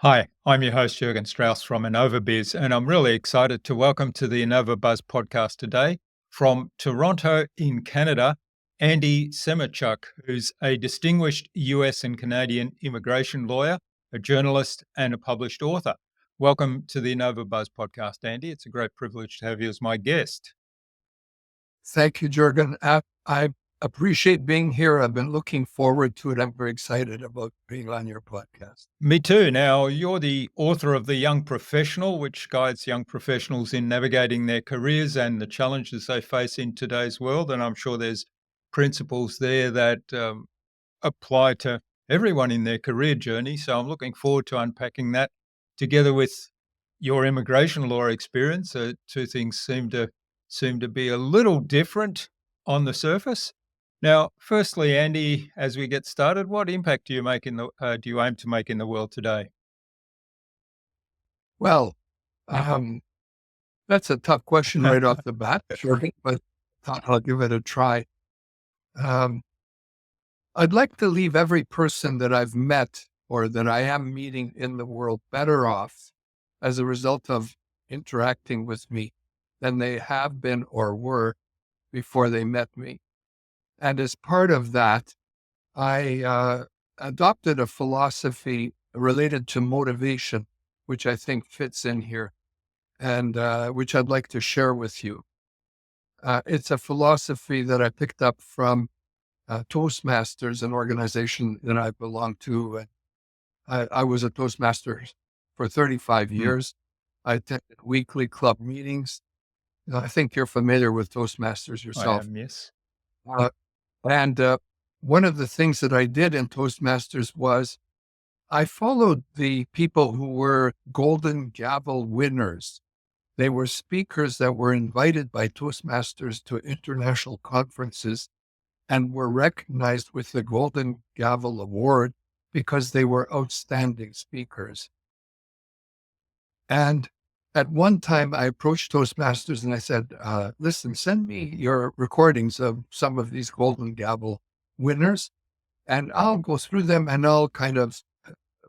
Hi, I'm your host, Jürgen Strauss from Innova.buzz, and I'm really excited to welcome to the Innova.buzz podcast today from Toronto in Canada, Andy Semotiuk, who's a distinguished US and Canadian immigration lawyer, a journalist, and a published author. Welcome to the Innova.buzz podcast, Andy. It's a great privilege to have you as my guest. Thank you, Jürgen. I appreciate being here. I've been looking forward to it. I'm very excited about being on your podcast. Me too. Now, you're the author of The Young Professional, which guides young professionals in navigating their careers and the challenges they face in today's world. And I'm sure there's principles there that apply to everyone in their career journey. So I'm looking forward to unpacking that together with your immigration law experience. Two things seem to be a little different on the surface. Now, firstly, Andy, as we get started, what impact do you aim to make in the world today? Well, um, that's a tough question right off the bat, Jürgen, but I'll give it a try. Um, I'd like to leave every person that I've met or that I am meeting in the world better off as a result of interacting with me than they have been or were before they met me. And as part of that, I adopted a philosophy related to motivation, which I think fits in here and which I'd like to share with you. It's a philosophy that I picked up from Toastmasters, an organization that I belong to. I was a Toastmaster for 35 years. I attended weekly club meetings. I think you're familiar with Toastmasters I yourself. am, yes. And one of the things that I did in Toastmasters was I followed the people who were Golden Gavel winners. They were speakers that were invited by Toastmasters to international conferences and were recognized with the Golden Gavel Award because they were outstanding speakers. And at one time, I approached Toastmasters and I said, listen, send me your recordings of some of these Golden Gavel winners, and I'll go through them and I'll kind of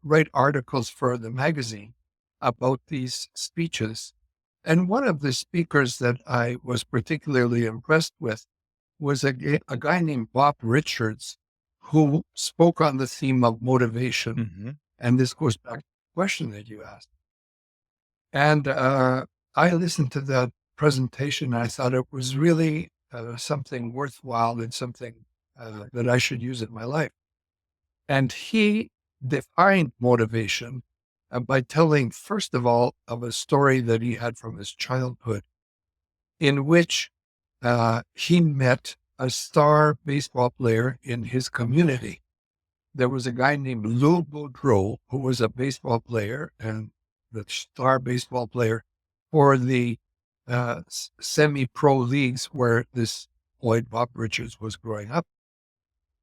write articles for the magazine about these speeches. And one of the speakers that I was particularly impressed with was a guy named Bob Richards, who spoke on the theme of motivation. Mm-hmm. And this goes back to the question that you asked. And I listened to that presentation and I thought it was really something worthwhile and something that I should use in my life. And he defined motivation by telling, first of all, of a story that he had from his childhood, in which he met a star baseball player in his community. There was a guy named Lou Boudreau, who was a baseball player and the star baseball player for the semi-pro leagues where this boy, Bob Richards, was growing up.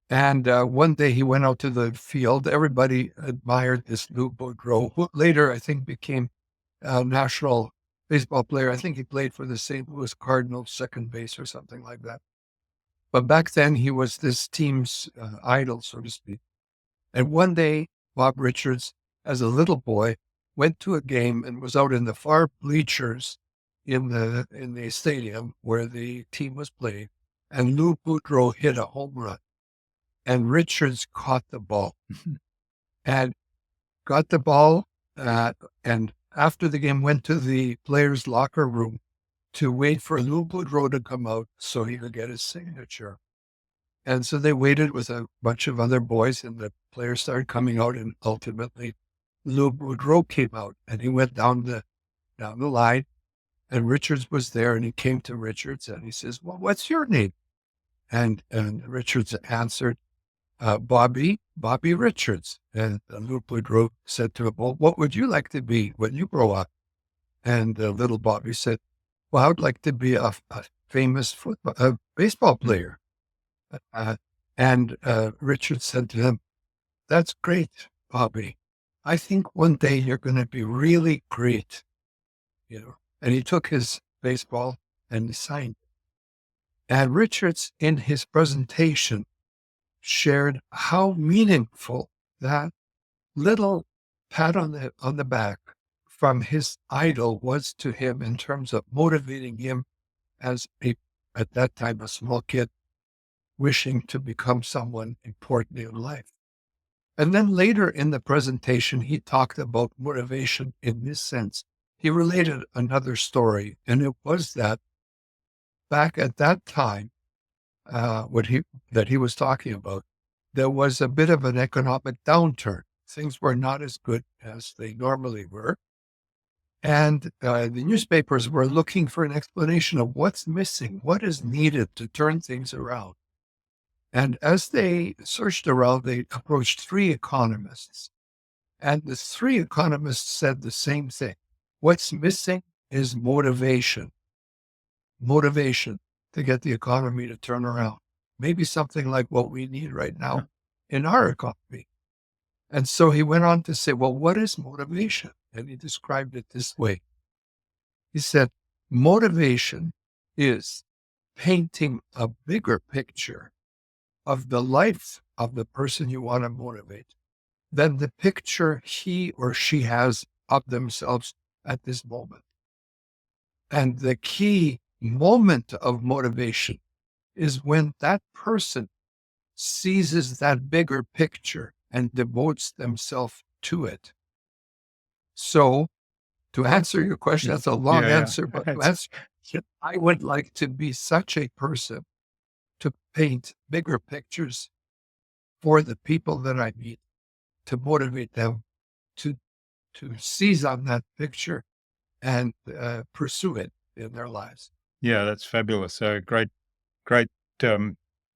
And one day he went out to the field. Everybody admired this Lou Boudreau, who later, I think, became a national baseball player. I think he played for the St. Louis Cardinals, second base or something like that. But back then he was this team's idol, so to speak. And one day, Bob Richards, as a little boy, went to a game and was out in the far bleachers in the stadium where the team was playing. And Lou Boudreau hit a home run. And Richards caught the ball and got the ball. And after the game, went to the players' locker room to wait for Lou Boudreau to come out so he could get his signature. And so they waited with a bunch of other boys, and the players started coming out. And ultimately, Lou Boudreau came out, and he went down the line. And Richards was there, and he came to Richards, and he says, "Well, what's your name?" And Richards answered, Bobby Richards. And Lou Boudreau said to him, "Well, what would you like to be when you grow up?" And little Bobby said, "Well, I would like to be a famous baseball player." And Richard said to him, "That's great, Bobby. I think one day you're going to be really great." And he took his baseball and he signed it. And Richards, in his presentation, shared how meaningful that little pat on the back from his idol was to him in terms of motivating him as at that time, a small kid wishing to become someone important in life. And then later in the presentation, he talked about motivation in this sense. He related another story, and it was that back at that time, that he was talking about, there was a bit of an economic downturn. Things were not as good as they normally were. And the newspapers were looking for an explanation of what's missing, what is needed to turn things around. And as they searched around, they approached three economists. And the three economists said the same thing. What's missing is motivation. Motivation to get the economy to turn around. Maybe something like what we need right now in our economy. And so he went on to say, well, what is motivation? And he described it this way. He said, motivation is painting a bigger picture of the life of the person you want to motivate than the picture he or she has of themselves at this moment. And the key moment of motivation is when that person seizes that bigger picture and devotes themselves to it. So, to answer your question, that's a long answer, but to answer, I would like to be such a person to paint bigger pictures for the people that I meet, to motivate them to seize on that picture and pursue it in their lives. Yeah, that's fabulous. So great.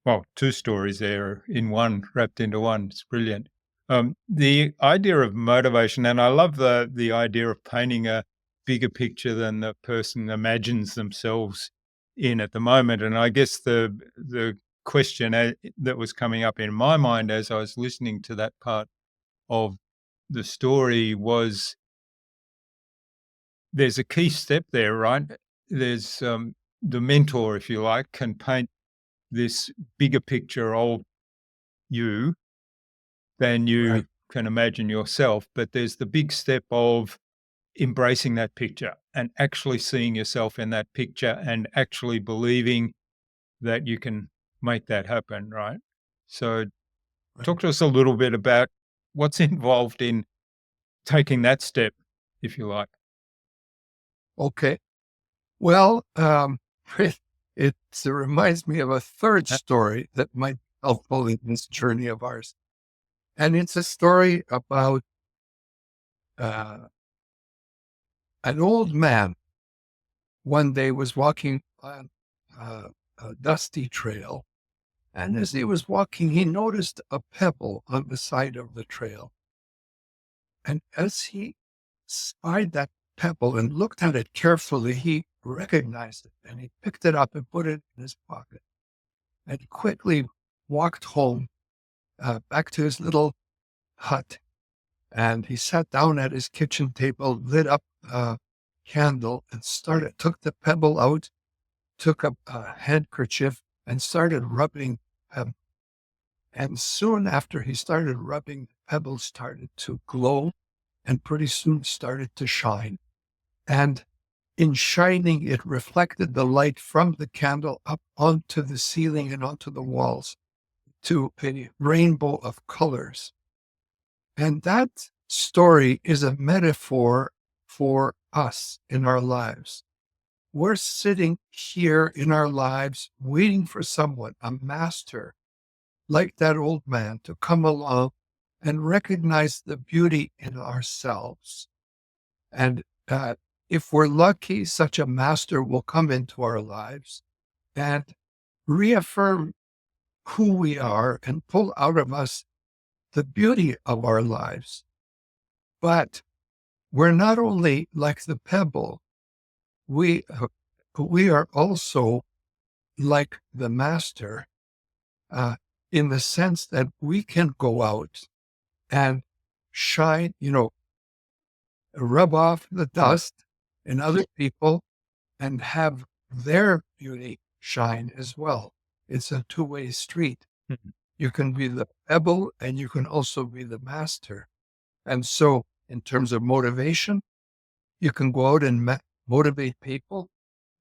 Well, two stories there in one, wrapped into one. It's brilliant. The idea of motivation, and I love the idea of painting a bigger picture than the person imagines themselves in at the moment. And I guess the question that was coming up in my mind as I was listening to that part of the story was, there's a key step there, right? There's the mentor, if you like, can paint this bigger picture of you than you Right. can imagine yourself. But there's the big step of embracing that picture and actually seeing yourself in that picture and actually believing that you can make that happen, right? So, talk to us a little bit about what's involved in taking that step, if you like. Okay. Well, it reminds me of a third story that might be helpful in this journey of ours. And it's a story about uh, an old man one day was walking on a dusty trail. And as he was walking, he noticed a pebble on the side of the trail. And as he spied that pebble and looked at it carefully, he recognized it and he picked it up and put it in his pocket and quickly walked home back to his little hut. And he sat down at his kitchen table, lit up a candle and took the pebble out, took a handkerchief and started rubbing pebble. And soon after he started rubbing, the pebble started to glow and pretty soon started to shine. And in shining, it reflected the light from the candle up onto the ceiling and onto the walls to a rainbow of colors. And that story is a metaphor for us in our lives. We're sitting here in our lives waiting for someone, a master, like that old man, to come along and recognize the beauty in ourselves. And if we're lucky, such a master will come into our lives and reaffirm who we are and pull out of us the beauty of our lives. But we're not only like the pebble, we are also like the master in the sense that we can go out and shine, rub off the dust in other people and have their beauty shine as well. It's a two-way street. Mhm. You can be the pebble and you can also be the master. And so in terms of motivation. You can go out and motivate people,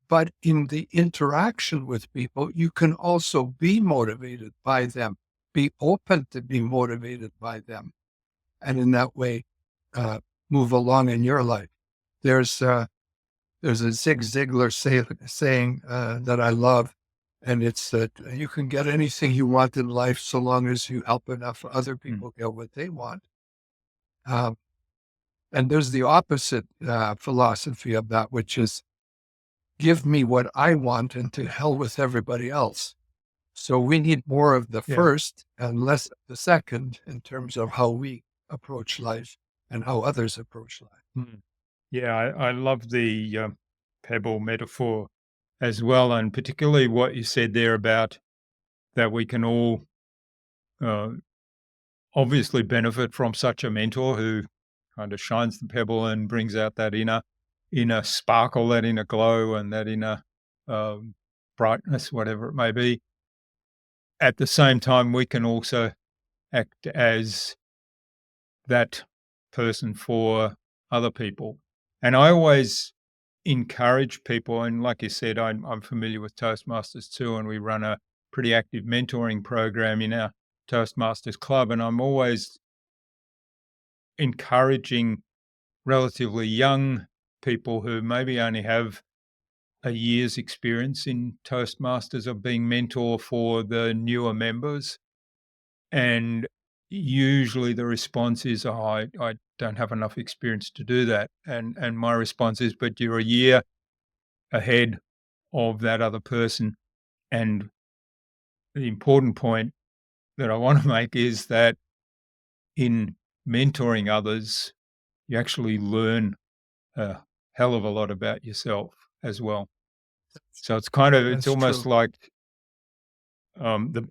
but in the interaction with people, you can also be motivated by them, be open to be motivated by them, and in that way, uh, move along in your life. There's there's a Zig Ziglar saying that I love, and it's that you can get anything you want in life so long as you help enough other Mm. people get what they want. Um, and there's the opposite philosophy of that, which is give me what I want and to hell with everybody else. So we need more of the Yeah. first and less of the second in terms of how we approach life and how others approach life. Mm. Yeah, I love the pebble metaphor as well, and particularly what you said there about that we can all uh, obviously benefit from such a mentor who kind of shines the pebble and brings out that inner sparkle, that inner glow, and that inner um, brightness, whatever it may be. At the same time, we can also act as that person for other people. And I always encourage people, and like you said, I'm familiar with Toastmasters too, and we run a pretty active mentoring program in our Toastmasters club. And I'm always encouraging relatively young people who maybe only have a year's experience in Toastmasters of being mentor for the newer members. And usually the response is, oh, I don't have enough experience to do that. And my response is, but you're a year ahead of that other person. And the important point that I want to make is that in mentoring others, you actually learn a hell of a lot about yourself as well. So it's That's almost true. like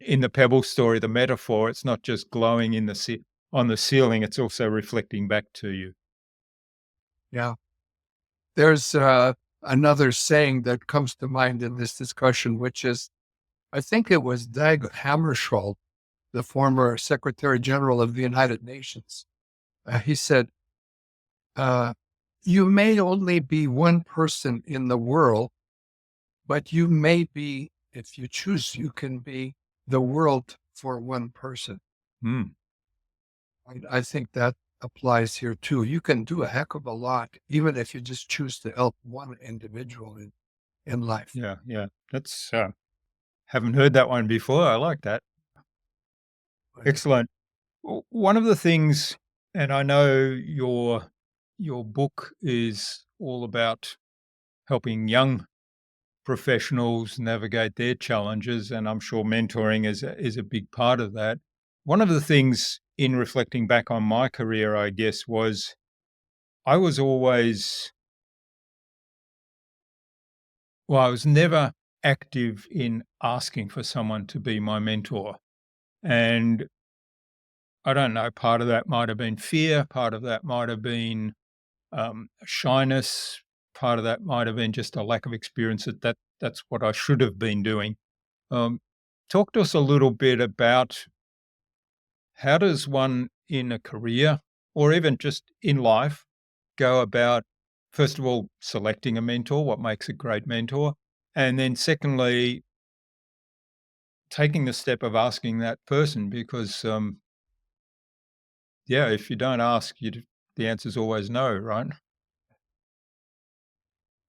in the pebble story, the metaphor. It's not just glowing on the ceiling; it's also reflecting back to you. Yeah. There's another saying that comes to mind in this discussion, which is I think it was Dag Hammarskjöld, the former Secretary General of the United Nations. He said, uh, you may only be one person in the world, but you may be, if you choose, you can be the world for one person. Mm, I think that applies here too. You can do a heck of a lot, even if you just choose to help one individual in life. yeah, yeah. That's haven't heard that one before. I like that. Right. Excellent. One of the things, and I know your book is all about helping young professionals navigate their challenges, and I'm sure mentoring is a big part of that. One of the things in reflecting back on my career, I guess, was I was always I was never active in asking for someone to be my mentor. And I don't know, part of that might have been fear, part of that might have been shyness, part of that might have been just a lack of experience that's what I should have been doing. Um, Talk to us a little bit about how does one in a career or even just in life go about, first of all, selecting a mentor, what makes a great mentor, and then secondly, taking the step of asking that person because, yeah, if you don't ask, the answer is always no, right?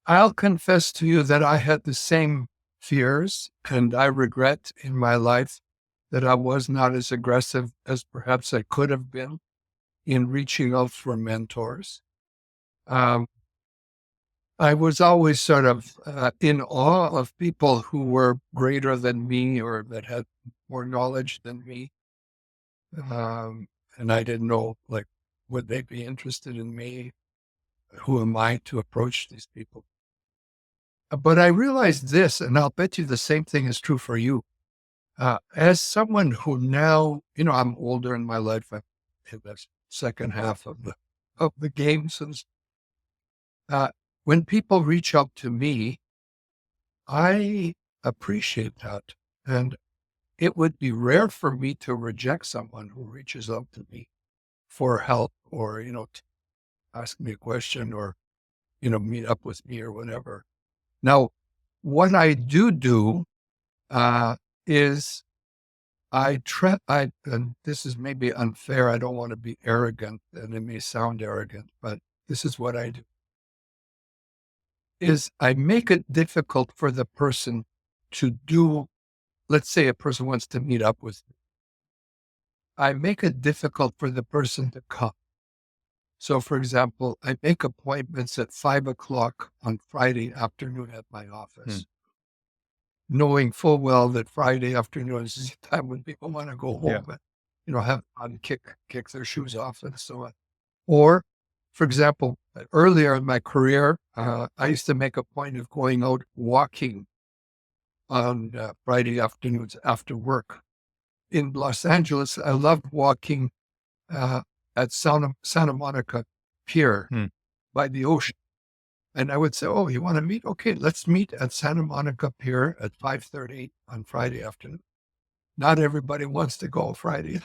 I'll confess to you that I had the same fears, and I regret in my life that I was not as aggressive as perhaps I could have been in reaching out for mentors. Um, I was always sort of in awe of people who were greater than me or that had more knowledge than me. And I didn't know, like, would they be interested in me? Who am I to approach these people? But I realized this, and I'll bet you the same thing is true for you. As someone who now, I'm older in my life, I'm in the second half of the game. So uh, when people reach out to me, I appreciate that. And it would be rare for me to reject someone who reaches out to me for help or, ask me a question or, meet up with me or whatever. Now, what I do is and this is maybe unfair. I don't want to be arrogant and it may sound arrogant, but this is what I do is I make it difficult for the person to do, let's say a person wants to meet up with me. I make it difficult for the person to come. So for example, I make appointments at 5 o'clock on Friday afternoon at my office, knowing full well that Friday afternoon is the time when people want to go home and, have fun, kick their shoes off and so on. Or, for example, earlier in my career, I used to make a point of going out walking on Friday afternoons after work. In Los Angeles, I loved walking at Santa Monica Pier by the ocean. And I would say, oh, you want to meet? Okay, let's meet at Santa Monica Pier at 5:30 on Friday afternoon. Not everybody wants to go Friday at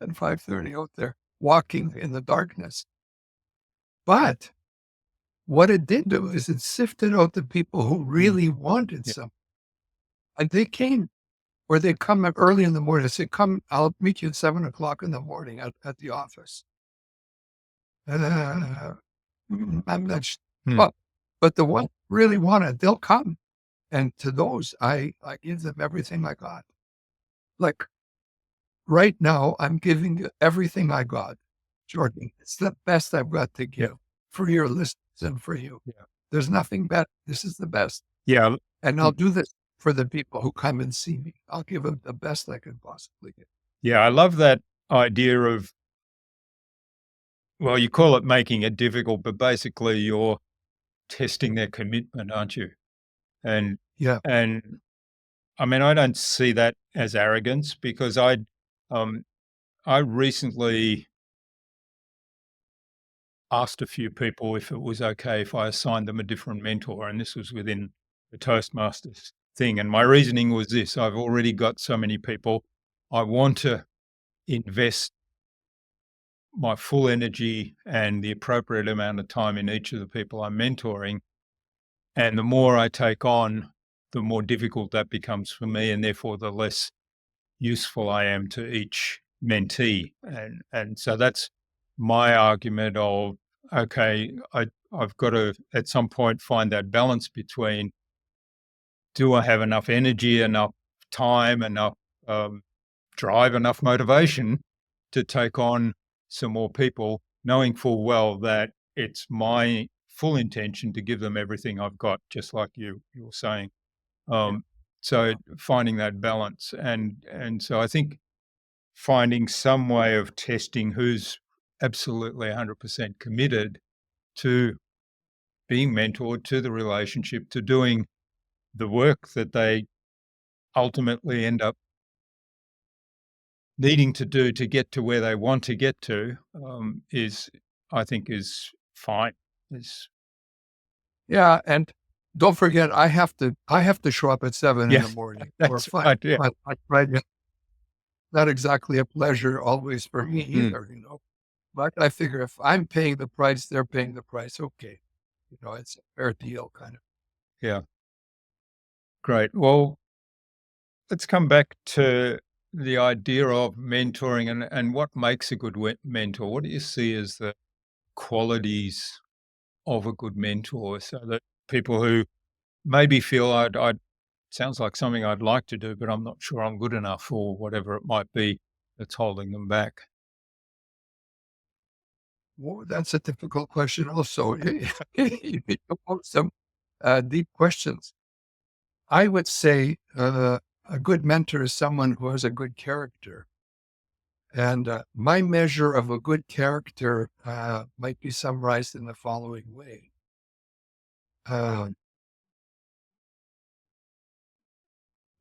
5:30 out there walking in the darkness. But what it did do is it sifted out the people who really wanted something. And they came, or they come early in the morning. They say, come, I'll meet you at 7 o'clock in the morning at the office. I'm not sure. Well, but the one really wanted, they'll come. And to those, I give them everything I got. Like right now, I'm giving you everything I got, Jordan. It's the best I've got to give for your listeners and for you. There's nothing better. This is the best. And I'll do this for the people who come and see me. I'll give them the best I can possibly give. Yeah, I love that idea of, well, you call it making it difficult, but basically you're testing their commitment, aren't you? And Yeah. and I mean, I don't see that as arrogance because I recently asked a few people if it was okay if I assigned them a different mentor, and this was within the Toastmasters thing. And my reasoning was this: I've already got so many people. I want to invest my full energy and the appropriate amount of time in each of the people I'm mentoring. And the more I take on, the more difficult that becomes for me, and therefore the less useful I am to each mentee. And so that's my argument of, okay, I've got to at some point find that balance between, do I have enough energy, enough time, enough drive, enough motivation to take on some more people, knowing full well that it's my full intention to give them everything I've got, just like you're saying. So finding that balance, and so I think finding some way of testing who's absolutely 100% committed to being mentored, to the relationship, to doing the work that they ultimately end up needing to do to get to where they want to get to, is, I think, is fine. Yeah, and don't forget, I have to show up at 7 in the morning or That's 5. right. Yeah. Right. Not exactly a pleasure always for me either, But I figure if I'm paying the price, they're paying the price. Okay, it's a fair deal, kind of. Yeah. Great. Well, let's come back to the idea of mentoring and what makes a good mentor. What do you see as the qualities of a good mentor, so that people who maybe feel I'd sounds like something I'd like to do, but I'm not sure I'm good enough, or whatever it might be that's holding them back? Well, that's a difficult question. Also, you pose some deep questions. I would say a good mentor is someone who has a good character. And my measure of a good character might be summarized in the following way.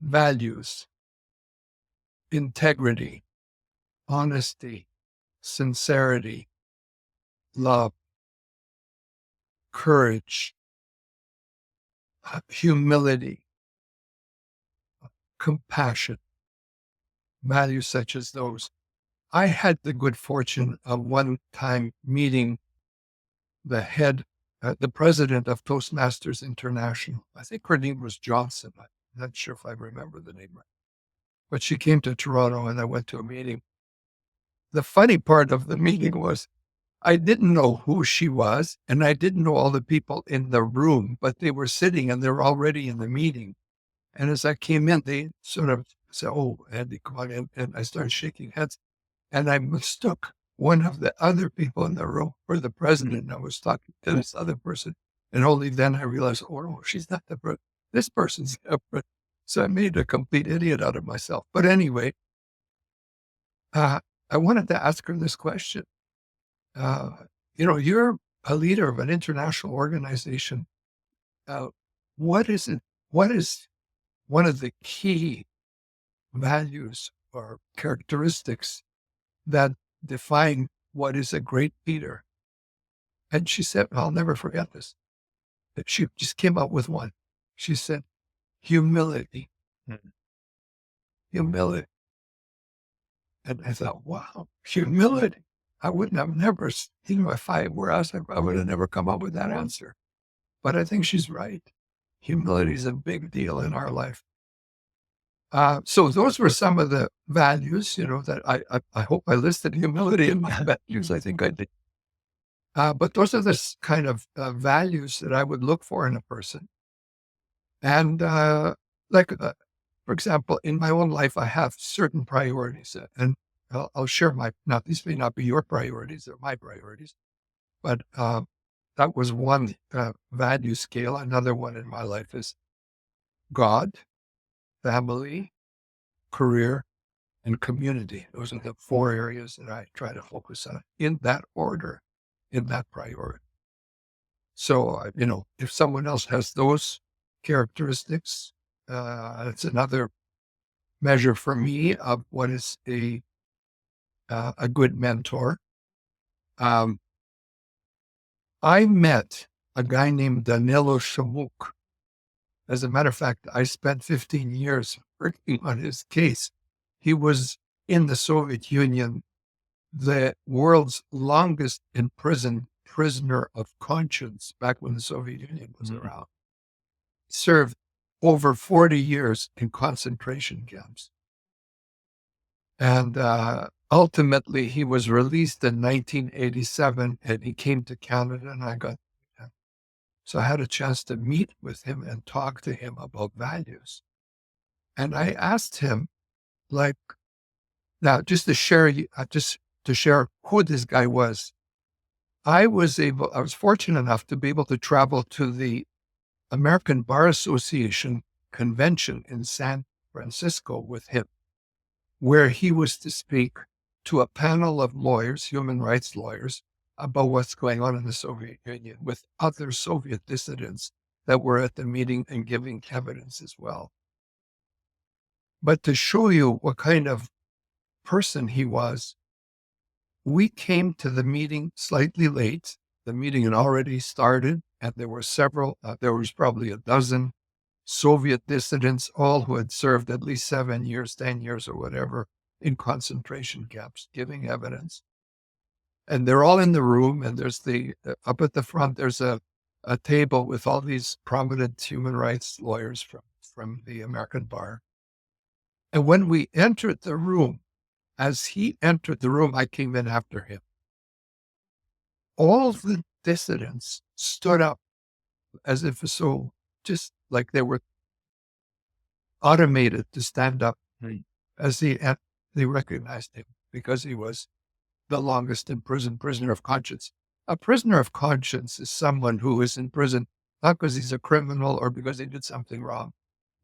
Values, integrity, honesty, sincerity, love, courage, humility, compassion, values such as those. I had the good fortune of one time meeting the head, the president of Toastmasters International. I think her name was Johnson. I'm not sure if I remember the name right. But she came to Toronto and I went to a meeting. The funny part of the meeting was I didn't know who she was and I didn't know all the people in the room, but they were sitting and they were already in the meeting. And as I came in, they sort of said, "Oh, Andy, come on in." And I started shaking heads. And I mistook one of the other people in the room for the president. I was talking to this other person. And only then I realized, oh, no, she's not the president. This person's the president. So I made a complete idiot out of myself. But anyway, I wanted to ask her this question. You're a leader of an international organization. Uh, what is it? What is one of the key values or characteristics that define what is a great leader? And she said, I'll never forget this. That she just came up with one. She said, humility. Mm. Humility. And I thought, wow, humility. I wouldn't have never, if I were us, I would have never come up with that answer. But I think she's right. Humility is a big deal in our life. So those were some of the values, that I hope I listed humility in my values. I think I did. But those are the kind of values that I would look for in a person. And for example, in my own life, I have certain priorities, and I'll share now, these may not be your priorities, they're my priorities, but that was one value scale. Another one in my life is God, family, career, and community. Those are the 4 areas that I try to focus on in that order, in that priority. So, if someone else has those characteristics, it's another measure for me of what is a good mentor. I met a guy named Andy Semotiuk. As a matter of fact, I spent 15 years working on his case. He was in the Soviet Union, the world's longest imprisoned prisoner of conscience back when the Soviet Union was around. Served over 40 years in concentration camps. And ultimately, he was released in 1987 and he came to Canada and I got him. So I had a chance to meet with him and talk to him about values. And I asked him, now just to share who this guy was. I was fortunate enough to be able to travel to the American Bar Association convention in San Francisco with him, where he was to speak to a panel of lawyers, human rights lawyers, about what's going on in the Soviet Union with other Soviet dissidents that were at the meeting and giving evidence as well. But to show you what kind of person he was, we came to the meeting slightly late. The meeting had already started, and there were there was probably a dozen Soviet dissidents, all who had served at least 7 years, 10 years or whatever in concentration camps, giving evidence. And they're all in the room, and there's up at the front, there's a table with all these prominent human rights lawyers from the American Bar. And when we entered the room, as he entered the room, I came in after him. All the dissidents stood up as if just like they were automated to stand up as they recognized him because he was the longest imprisoned prisoner of conscience. A prisoner of conscience is someone who is in prison not because he's a criminal or because he did something wrong,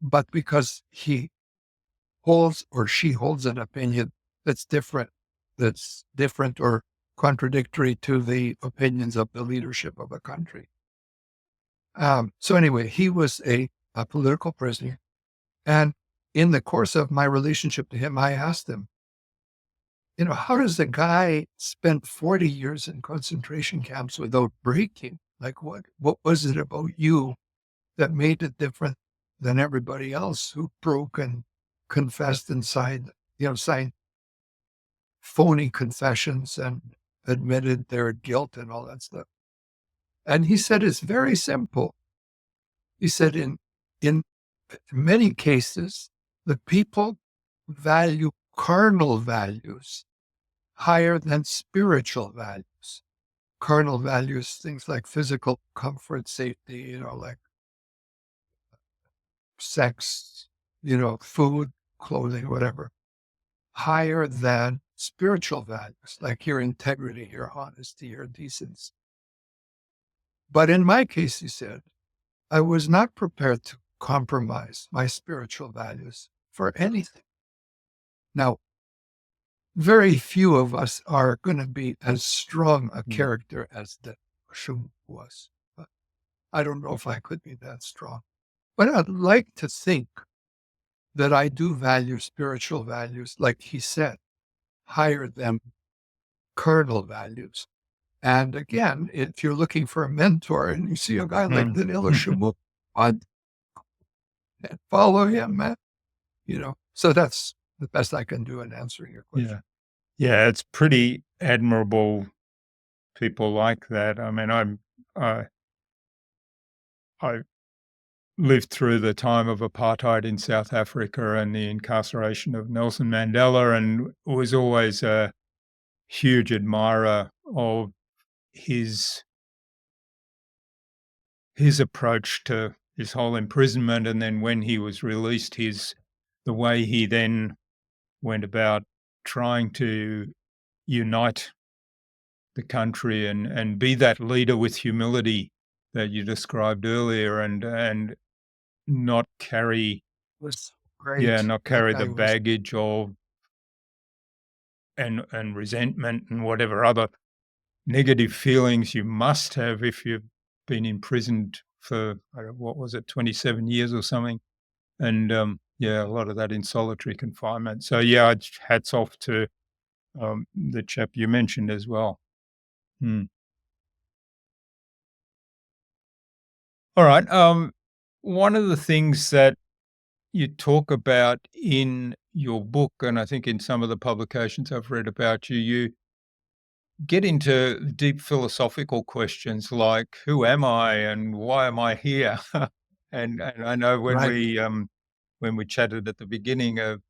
but because he holds or she holds an opinion that's different or contradictory to the opinions of the leadership of a country. So anyway, he was a political prisoner. And in the course of my relationship to him, I asked him, how does a guy spend 40 years in concentration camps without breaking? Like what was it about you that made it different than everybody else who broke and confessed and signed phony confessions and admitted their guilt and all that stuff? And he said, it's very simple. He said, in many cases, the people value carnal values higher than spiritual values. Carnal values, things like physical comfort, safety, like sex, food, clothing, whatever, higher than spiritual values, like your integrity, your honesty, your decency. But in my case, he said, I was not prepared to compromise my spiritual values for anything. Now, very few of us are going to be as strong a Mm. character as the Shum was. But I don't know if I could be that strong. But I'd like to think that I do value spiritual values, like he said, higher than carnal values. And again, if you're looking for a mentor and you see a guy like Mm. Danilo Shamouk, I'd follow him, man. So that's the best I can do in answering your question. Yeah. Yeah, it's pretty admirable people like that. I mean, I I lived through the time of apartheid in South Africa and the incarceration of Nelson Mandela, and was always a huge admirer of his his approach to his whole imprisonment, and then when he was released, the way he then went about trying to unite the country and be that leader with humility that you described earlier, and not carry Was yeah, great. not That carry guy the was baggage of and resentment and whatever other negative feelings you must have if you've been imprisoned for what was it, 27 years or something. And yeah, a lot of that in solitary confinement. So yeah, hats off to the chap you mentioned as well. Hmm. All right. One of the things that you talk about in your book, and I think in some of the publications I've read about you, you get into deep philosophical questions like who am I and why am I here? And I know right. when we chatted at the beginning of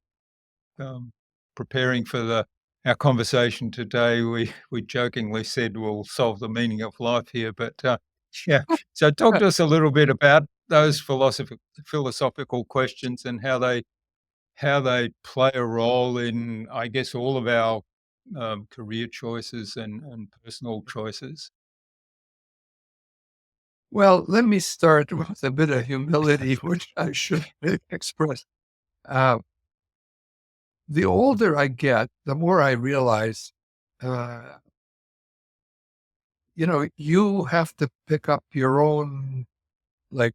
um, preparing for the our conversation today, we jokingly said we'll solve the meaning of life here. But yeah, so talk to us a little bit about those philosophical questions and how they play a role in, I guess, all of our career choices and personal choices. Well, let me start with a bit of humility, which I should express. Uh, the older I get, the more I realize, uh, you have to pick up your own, like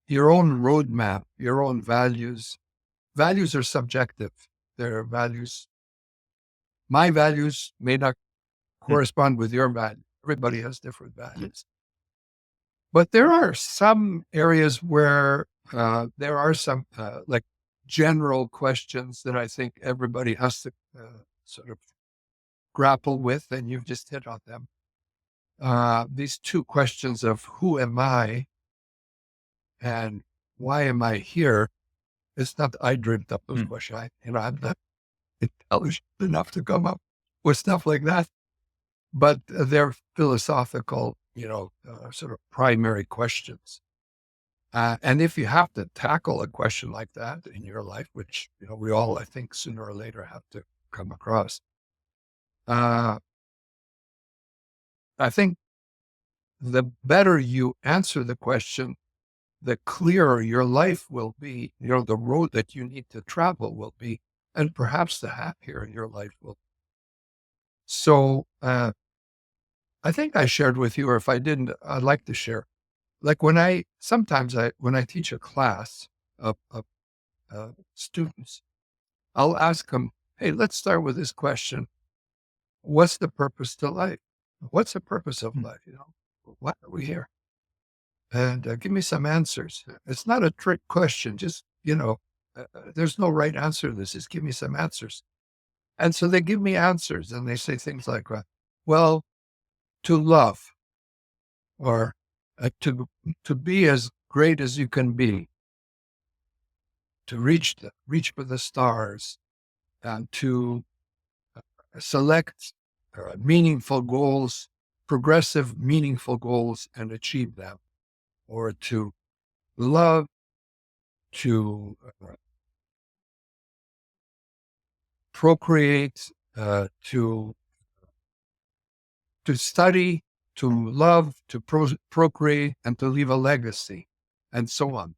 your own roadmap, your own values. Values are subjective. They're values. My values may not Mm, correspond with your value. Everybody has different values. But there are some areas where there are some like general questions that I think everybody has to sort of grapple with, and you've just hit on them. These two questions of who am I and why am I here? It's not that I dreamed up those mm, questions. I'm not intelligent enough to come up with stuff like that. But they're philosophical, sort of primary questions. And if you have to tackle a question like that in your life, which we all, I think, sooner or later have to come across, uh, I think the better you answer the question, the clearer your life will be. The road that you need to travel will be, and perhaps the happier your life will. So I think I shared with you, or if I didn't, I'd like to share. Like when I teach a class of students, I'll ask them, hey, let's start with this question. What's the purpose to life? What's the purpose of mm, life? Why are we here? And give me some answers. It's not a trick question. Just, there's no right answer to this. Just give me some answers. And so they give me answers and they say things like, well, to love. or to be as great as you can be, to reach for the stars, and to select meaningful goals, progressive, meaningful goals, and achieve them, or to love, to procreate, to study, to love, to procreate, and to leave a legacy, and so on.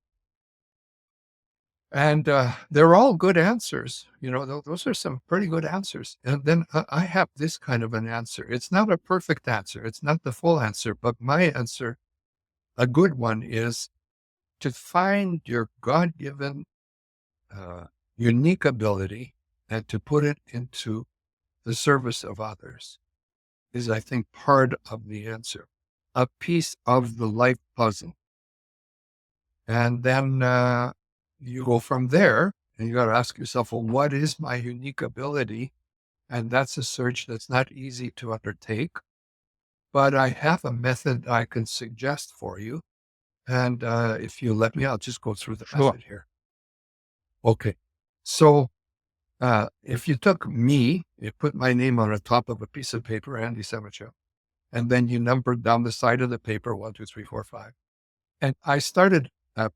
And they're all good answers. Those are some pretty good answers. And then I have this kind of an answer. It's not a perfect answer. It's not the full answer, but my answer, a good one, is to find your God-given unique ability and to put it into the service of others is, I think, part of the answer, a piece of the life puzzle. And then you go from there, and you got to ask yourself, well, what is my unique ability? And that's a search that's not easy to undertake, but I have a method I can suggest for you. And if you let me, I'll just go through the Sure. method here. Okay. So if you took me, you put my name on the top of a piece of paper, Andy Semotiuk, and then you numbered down the side of the paper, 1, 2, 3, 4, 5. And I started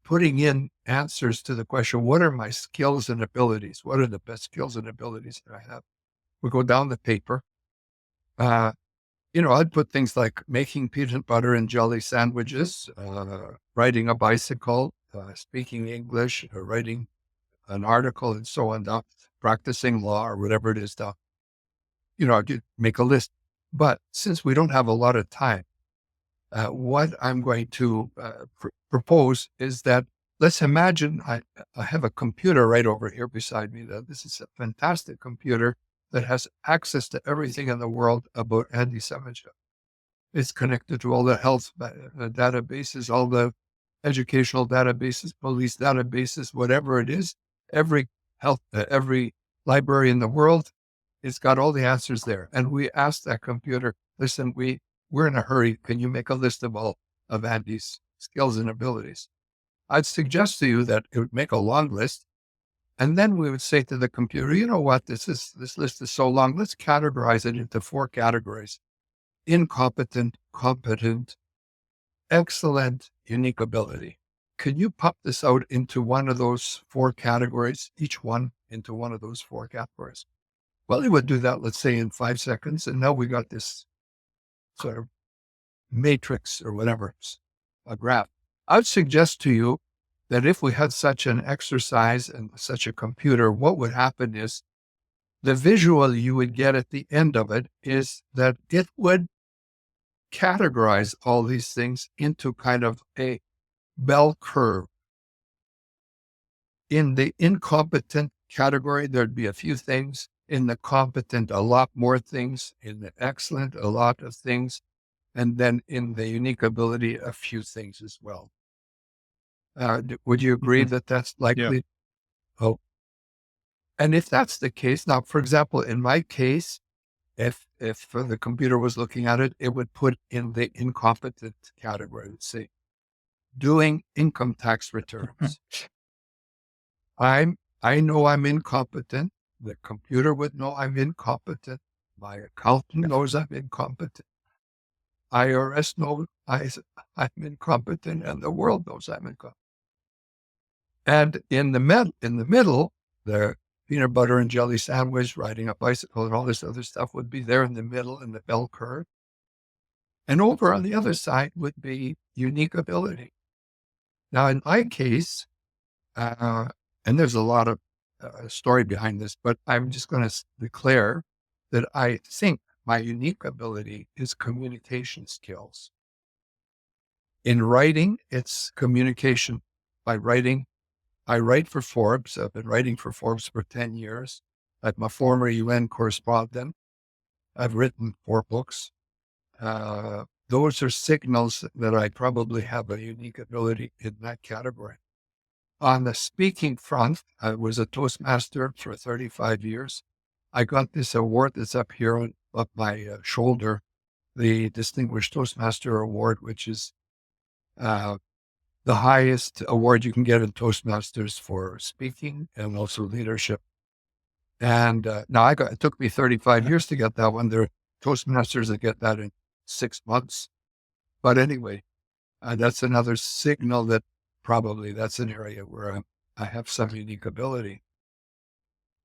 putting in answers to the question, what are my skills and abilities? What are the best skills and abilities that I have? We go down the paper. I'd put things like making peanut butter and jelly sandwiches, riding a bicycle, speaking English, writing an article, and so on, practicing law or whatever it is. I'd make a list. But since we don't have a lot of time, what I'm going to propose is that, let's imagine I have a computer right over here beside me. This is a fantastic computer that has access to everything in the world about Andy Semotiuk. It's connected to all the health databases, all the educational databases, police databases, whatever it is. Every library in the world, it's got all the answers there. And we asked that computer, listen, we're in a hurry. Can you make a list of all of Andy's skills and abilities? I'd suggest to you that it would make a long list. And then we would say to the computer, you know what, this list is so long. Let's categorize it into 4 categories: incompetent, competent, excellent, unique ability. Can you pop this out into one of those 4 categories, each one into one of those 4 categories? Well, he would do that, let's say, in 5 seconds. And now we got this sort of matrix or whatever, a graph. I'd suggest to you that if we had such an exercise and such a computer, what would happen is the visual you would get at the end of it is that it would categorize all these things into kind of a bell curve. In the incompetent category, there'd be a few things. In the competent, a lot more things. In the excellent, a lot of things. And then in the unique ability, a few things as well. Would you agree that that's likely? Yeah. Oh, and if that's the case, now, for example, in my case, if the computer was looking at it, it would put in the incompetent category. Let's see, doing income tax returns. I know I'm incompetent. The computer would know I'm incompetent. My accountant knows I'm incompetent. IRS knows I'm incompetent, and the world knows I'm incompetent. And in the middle, the peanut butter and jelly sandwich, riding a bicycle, and all this other stuff would be there in the middle in the bell curve. And over on the other side would be unique ability. Now, in my case, and there's a lot of story behind this, but I'm just going to declare that I think my unique ability is communication skills. In writing, it's communication by writing. I write for Forbes. I've been writing for Forbes for 10 years. I'm a former UN correspondent. I've written 4 books. Those are signals that I probably have a unique ability in that category. On the speaking front, I was a Toastmaster for 35 years. I got this award that's up here up my shoulder the Distinguished Toastmaster Award, which is the highest award you can get in Toastmasters for speaking and also leadership. And now it took me 35 years to get that one. There are Toastmasters that get that in 6 months. But anyway, that's another signal that probably that's an area where I have some unique ability.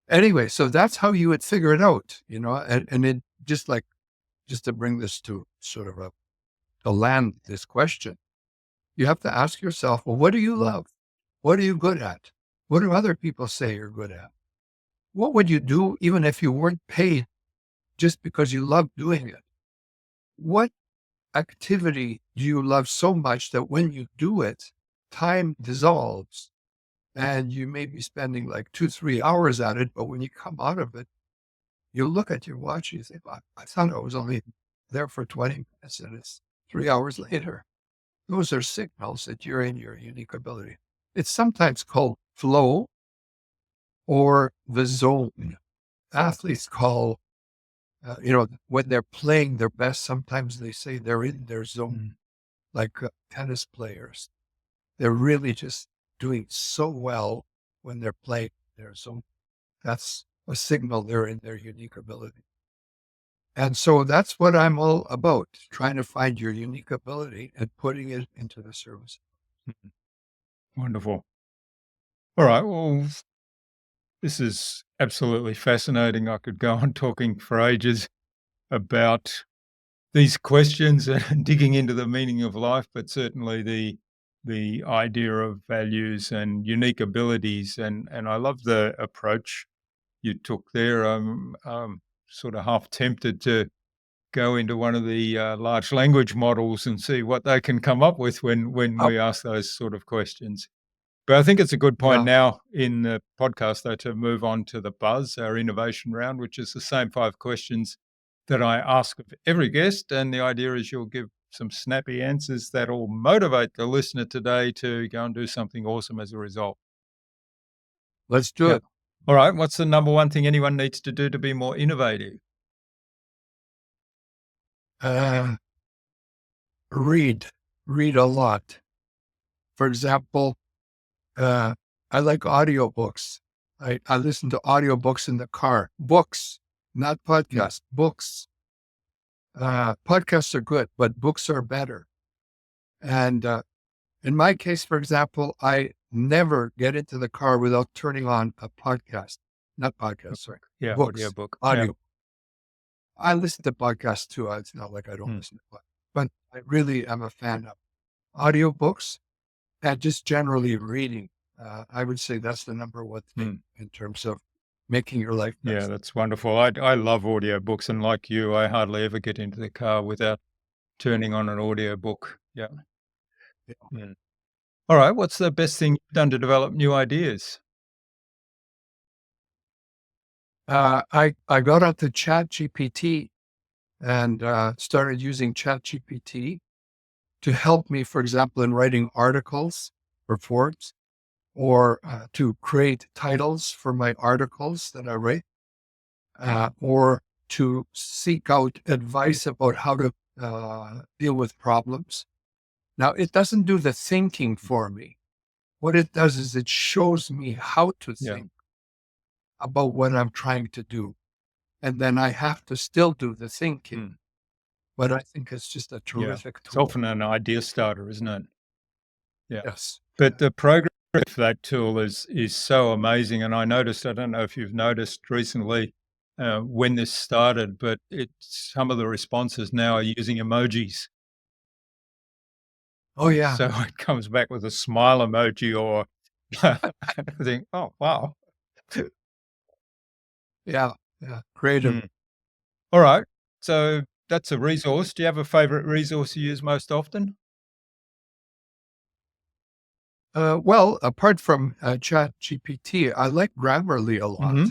Anyway, so that's how you would figure it out, and it just to bring this to sort of to land this question, you have to ask yourself, well, what do you love? What are you good at? What do other people say you're good at? What would you do even if you weren't paid just because you love doing it? What activity do you love so much that when you do it, time dissolves and you may be spending like 2-3 hours at it, but when you come out of it, you look at your watch and you think, I thought I was only there for 20 minutes and it's 3 hours later. Those are signals that you're in your unique ability. It's sometimes called flow or the zone. Athletes call, when they're playing their best, sometimes they say they're in their zone, like tennis players. They're really just doing so well when they're playing their zone. That's a signal they're in their unique ability. And so that's what I'm all about, trying to find your unique ability and putting it into the service. Wonderful. All right. Well, this is absolutely fascinating. I could go on talking for ages about these questions and digging into the meaning of life, but certainly the idea of values and unique abilities, and I love the approach you took there. I'm sort of half tempted to go into one of the large language models and see what they can come up with when Oh, we ask those sort of questions. But I think it's a good point yeah, now in the podcast, though, to move on to the buzz, our innovation round, which is the same 5 questions that I ask of every guest. And the idea is you'll give some snappy answers that'll motivate the listener today to go and do something awesome as a result. let's do Yep. it. All right. What's the number one thing anyone needs to do to be more innovative? Uh, read, read a lot. For example, I like audiobooks. I listen to audiobooks in the car. Books, not podcasts, books. Podcasts are good, but books are better. And in my case, for example, I never get into the car without turning on a podcast. Not podcast, sorry. Yeah, Books, audiobook. Yeah. audio. I listen to podcasts too. It's not like I don't listen to podcasts, but I really am a fan of audiobooks and just generally reading. I would say that's the number one thing in terms of making your life Yeah, best. that's wonderful. I love audiobooks, and like you, I hardly ever get into the car without turning on an audiobook. Yeah. Yeah. Mm. All right. What's the best thing you've done to develop new ideas? I got onto ChatGPT and started using ChatGPT to help me, for example, in writing articles, reports, or to create titles for my articles that I write, or to seek out advice about how to deal with problems. Now, it doesn't do the thinking for me. What it does is it shows me how to Yeah. think about what I'm trying to do. And then I have to still do the thinking. But I think it's just a Yeah. terrific It's tool. often an idea starter, isn't it? Yeah. Yes. But the progress of that tool is so amazing. And I noticed, I don't know if you've noticed recently when this started, but some of the responses now are using emojis. Oh, yeah. So it comes back with a smile emoji or I think, oh, wow. Yeah. Yeah. Creative. Mm. All right. So that's a resource. Do you have a favorite resource you use most often? Well, apart from ChatGPT, I like Grammarly a lot. Hmm.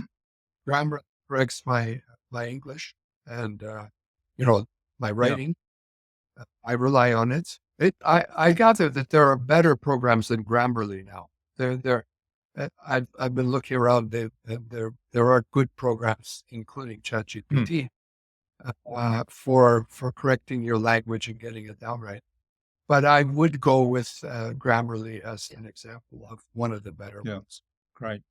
Grammarly corrects my English and my Yeah. writing. I rely on it. I gather that there are better programs than Grammarly now. I've been looking around. There are good programs, including Mm. ChatGPT. for correcting your language and getting it down right. But I would go with Grammarly as an example of one of the better Yeah, ones. great.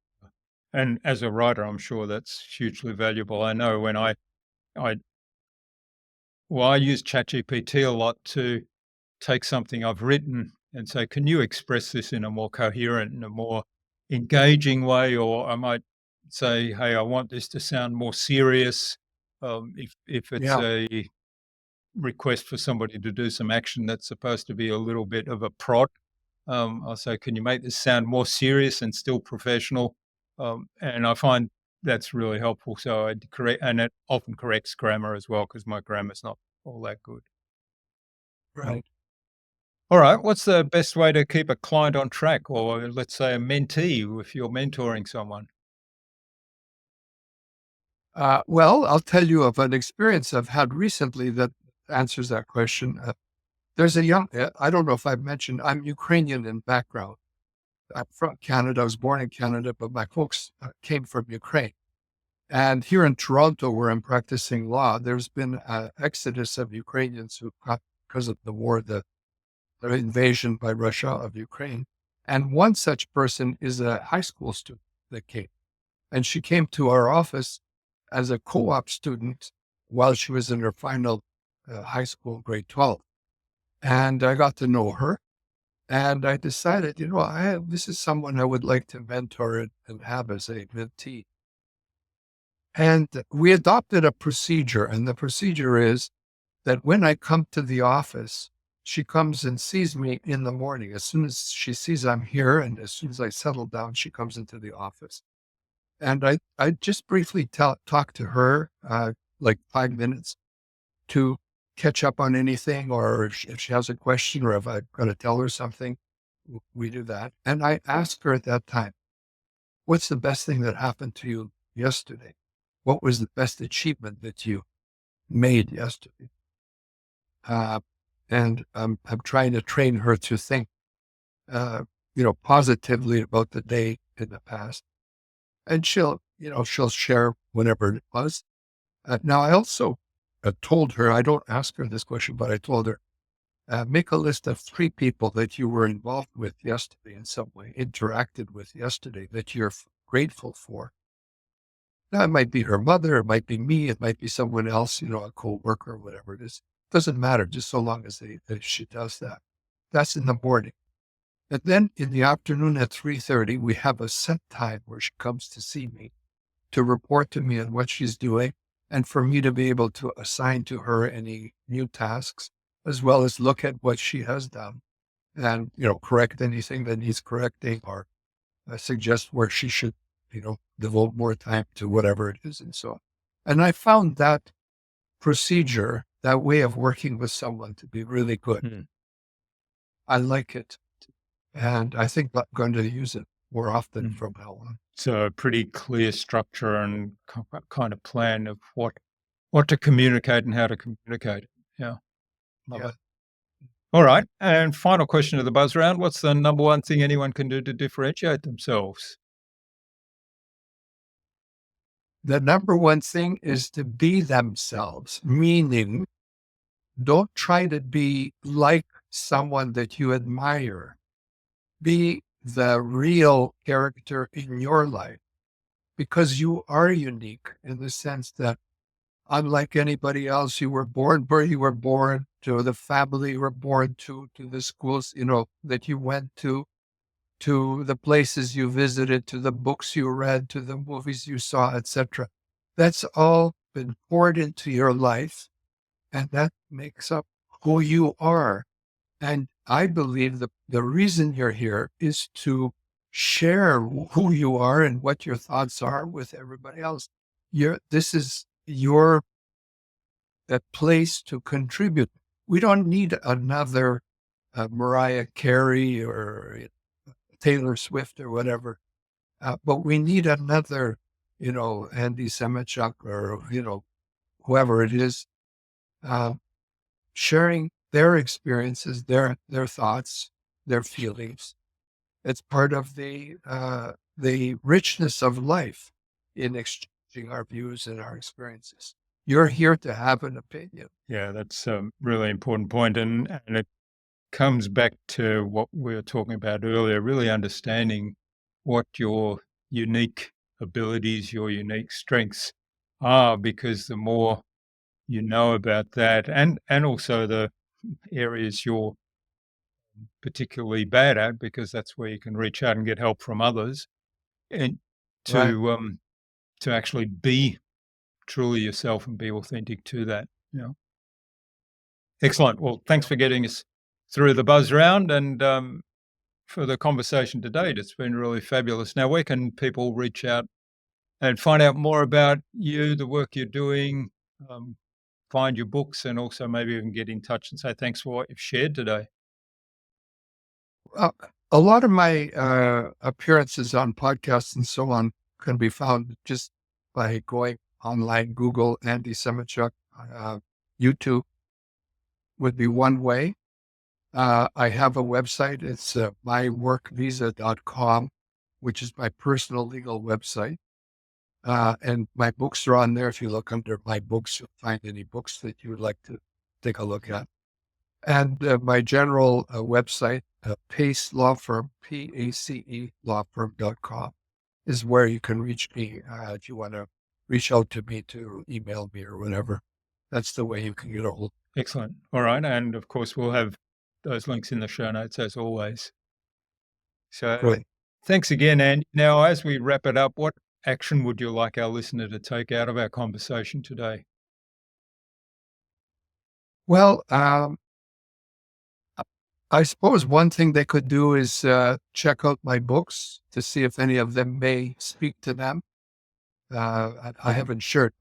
And as a writer, I'm sure that's hugely valuable. I know when I I use ChatGPT a lot to take something I've written and say, "Can you express this in a more coherent and a more engaging way?" Or I might say, "Hey, I want this to sound more serious." If it's Yeah, a request for somebody to do some action that's supposed to be a little bit of a prod, I'll say, "Can you make this sound more serious and still professional?" And I find that's really helpful. So I correct, and it often corrects grammar as well because my grammar's not all that good. Yeah. right. All right. What's the best way to keep a client on track, or let's say a mentee if you're mentoring someone? Well, I'll tell you of an experience I've had recently that answers that question. There's a young, I don't know if I've mentioned, I'm Ukrainian in background. I'm from Canada. I was born in Canada, but my folks came from Ukraine. And here in Toronto, where I'm practicing law, there's been an exodus of Ukrainians who got, because of the war, the invasion by Russia of Ukraine. And one such person is a high school student that came. And she came to our office as a co-op student while she was in her final high school, grade 12. And I got to know her. And I decided, this is someone I would like to mentor and have as a mentee. And we adopted a procedure. And the procedure is that when I come to the office, she comes and sees me in the morning. As soon as she sees I'm here and as soon as I settle down, she comes into the office. And I just briefly talk to her, like 5 minutes to catch up on anything, or if she has a question, or if I've got to tell her something, we do that. And I ask her at that time, what's the best thing that happened to you yesterday? What was the best achievement that you made yesterday? Uh, and I'm trying to train her to think, positively about the day in the past. And she'll share whatever it was. Now, I also told her, I don't ask her this question, but I told her, make a list of 3 people that you were involved with yesterday in some way, interacted with yesterday that you're grateful for. Now, it might be her mother, it might be me, it might be someone else, a co-worker, whatever it is. Doesn't matter, just so long as she does that. That's in the morning. And then in the afternoon at 3:30, we have a set time where she comes to see me to report to me on what she's doing and for me to be able to assign to her any new tasks, as well as look at what she has done and, correct anything that needs correcting or suggest where she should, devote more time to whatever it is and so on. And I found that procedure, that way of working with someone to be really good. Hmm. I like it. And I think I'm going to use it more often Hmm. from now on. So a pretty clear structure and kind of plan of what to communicate and how to communicate. Yeah, love Yeah. it. All right. And final question of the buzz round. What's the number one thing anyone can do to differentiate themselves? The number one thing is to be themselves, meaning don't try to be like someone that you admire. Be the real character in your life because you are unique in the sense that unlike anybody else, you were born where you were born, to the family you were born to the schools, that you went to the places you visited, to the books you read, to the movies you saw, etc. That's all been poured into your life, and that makes up who you are. And I believe the reason you're here is to share who you are and what your thoughts are with everybody else. This is your place to contribute. We don't need another Mariah Carey or Taylor Swift or whatever. But we need another, Andy Semotiuk or, whoever it is, uh, sharing their experiences, their thoughts, their feelings. It's part of the richness of life in exchanging our views and our experiences. You're here to have an opinion. Yeah, that's a really important point, and it comes back to what we were talking about earlier, really understanding what your unique abilities, your unique strengths are, because the more you know about that, and also the areas you're particularly bad at, because that's where you can reach out and get help from others, and Right. to actually be truly yourself and be authentic to that. Yeah. Excellent. Well, thanks for getting us through the buzz round and for the conversation today. It's been really fabulous. Now, where can people reach out and find out more about you, the work you're doing, um, find your books, and also maybe even get in touch and say thanks for what you've shared today? Uh, a lot of my appearances on podcasts and so on can be found just by going online, Google Andy Semotiuk. YouTube would be one way. I have a website. It's myworkvisa.com, which is my personal legal website. And my books are on there. If you look under my books, you'll find any books that you would like to take a look at. And my general website, Pace Law Firm, PACE lawfirm.com, is where you can reach me if you want to reach out to me, to email me or whatever. That's the way you can get a hold. Excellent. All right. And of course, we'll have those links in the show notes as always. So Great. thanks again, Andy. Now, as we wrap it up, what action would you like our listener to take out of our conversation today? Well, I suppose one thing they could do is check out my books to see if any of them may speak to them. I haven't shared.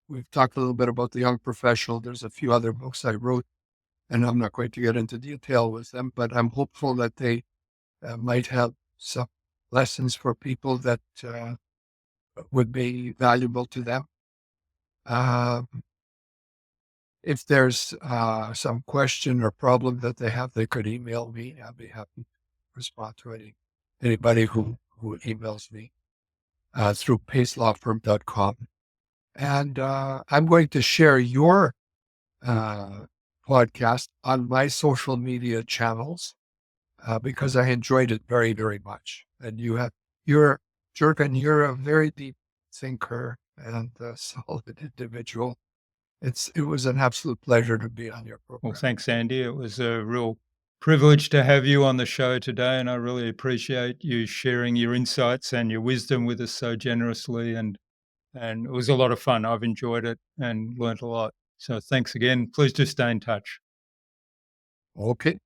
We've talked a little bit about the young professional. There's a few other books I wrote, and I'm not going to get into detail with them, but I'm hopeful that they might have some lessons for people that would be valuable to them. Uh, if there's some question or problem that they have, they could email me. I'll be happy to respond to anybody who emails me through pacelawfirm.com. And I'm going to share your podcast on my social media channels because I enjoyed it very, very much. And you're, Jurgen, you're a very deep thinker and a solid individual. It was an absolute pleasure to be on your Well, program. thanks, Andy. It was a real privilege to have you on the show today, and I really appreciate you sharing your insights and your wisdom with us so generously. And it was a lot of fun. I've enjoyed it and learnt a lot. So thanks again. Please do stay in touch. Okay.